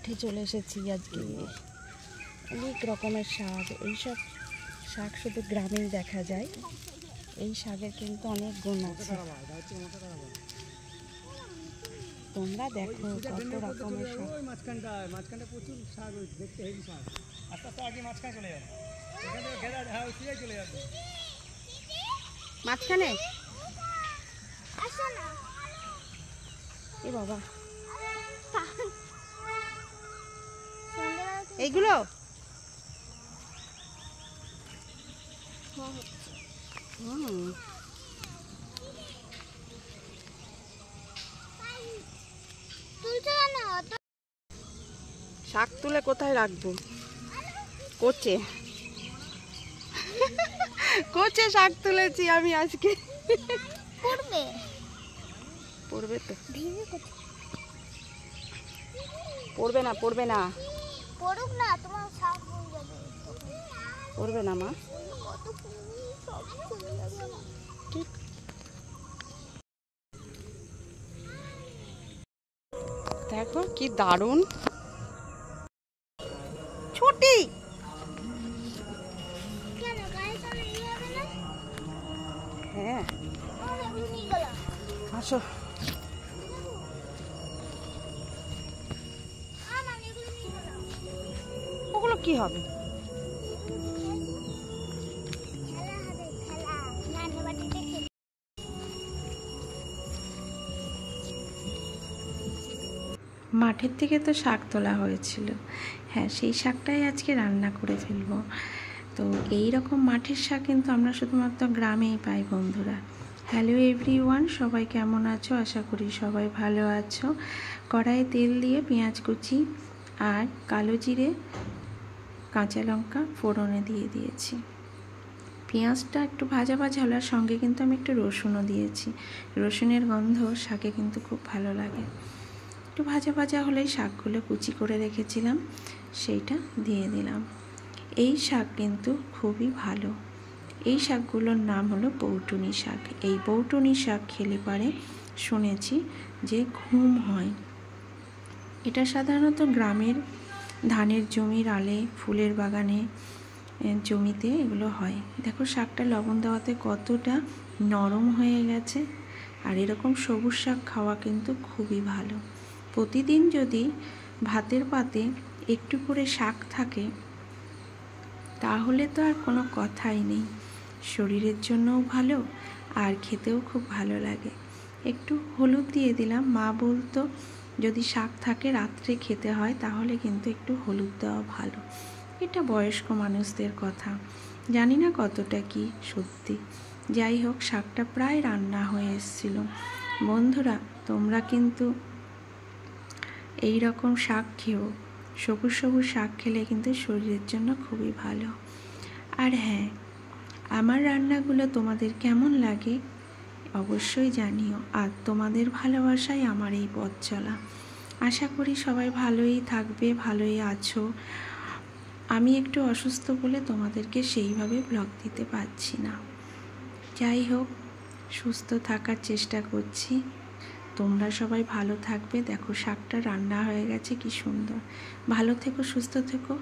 মাঠে চলে এসেছি। আজকে অনেক রকমের শাক, এইসব শাক শুধু গ্রামেই দেখা যায়। এই শাকের কিন্তু অনেক গুণ আছে। তোমরা দেখো কত রকমের শাক। মাঝখানটা প্রচুর শাক দেখতে হেভি শাক। আস্তে আস্তে আগে মাঝখানে চলে যাবে, এখান থেকে ঘেরা চলে যাবে মাঝখানে। এ বাবা, এইগুলো শাক তুলে কোথায় রাখবো? কোচে কোচে শাক তুলেছি আমি আজকে। পড়বে তো? পড়বে না, পড়বে না, পড়ুক না, তোমার শাক হয়ে যাবে। পড়বে না মা। ঠিক। দেখো কি দারুণ ছুটি। হ্যাঁ আসো। ওগুলো কি হবে? মাঠের থেকে তো শাক তোলা হয়েছিল, হ্যাঁ সেই শাকটাই আজকে রান্না করে ফেলবো। তো এই রকম মাঠের শাক কিন্তু আমরা শুধুমাত্র গ্রামেই পাই বন্ধুরা। হ্যালো এভরিওয়ান, সবাই কেমন আছো? আশা করি সবাই ভালো আছো। কড়াইয়ে তেল দিয়ে পেঁয়াজ কুচি আর কালো জিরে কাঁচা লঙ্কা ফোড়নে দিয়ে দিয়েছি। পেঁয়াজটা একটু ভাজা ভাজা হওয়ার সঙ্গে কিন্তু আমি একটু রসুনও দিয়েছি। রসুনের গন্ধ শাকে কিন্তু খুব ভালো লাগে। একটু ভাজা ভাজা হলেই শাকগুলো কুচি করে রেখেছিলাম সেইটা দিয়ে দিলাম। এই শাক কিন্তু খুবই ভালো। এই শাকগুলোর নাম হলো বৌটুনি শাক। এই বৌটুনি শাক খেলে পারে শুনেছি যে ঘুম হয়। এটা সাধারণত গ্রামের ধানের জমির আলে, ফুলের বাগানে, জমিতে এগুলো হয়। দেখো শাকটা লবণ দেওয়াতে কতটা নরম হয়ে গেছে। আর এরকম সবুজ শাক খাওয়া কিন্তু খুবই ভালো। প্রতিদিন যদি ভাতের পাতে একটু করে শাক থাকে তাহলে তো আর কোনো কথাই নেই। শরীরের জন্যও ভালো আর খেতেও খুব ভালো লাগে। একটু হলুদ দিয়ে দিলাম। মা বলতো যদি শাক থাকে রাত্রে খেতে হয় তাহলে কিন্তু একটু হলুদ দেওয়া ভালো। এটা বয়স্ক মানুষদের কথা, জানি না কতটা কি সত্যি। যাই হোক, শাকটা প্রায় রান্না হয়ে এসেছিল। বন্ধুরা তোমরা কিন্তু এই রকম শাক খেও। সবুজ সবুজ শাক খেলে কিন্তু শরীরের জন্য খুবই ভালো। আর হ্যাঁ, আমার রান্নাগুলো তোমাদের কেমন লাগে অবশ্যই জানিও। আর তোমাদের ভালোবাসাই আমার এই পথ চলা। আশা করি সবাই ভালোই থাকবে, ভালোই আছো। আমি একটু অসুস্থ বলে তোমাদেরকে সেইভাবে ব্লগ দিতে পারছি না। যাই হোক, সুস্থ থাকার চেষ্টা করছি। তোমরা সবাই ভালো থাকবে। দেখো শাকটা রান্না হয়ে গেছে, কি সুন্দর। ভালো থেকো, সুস্থ থেকো।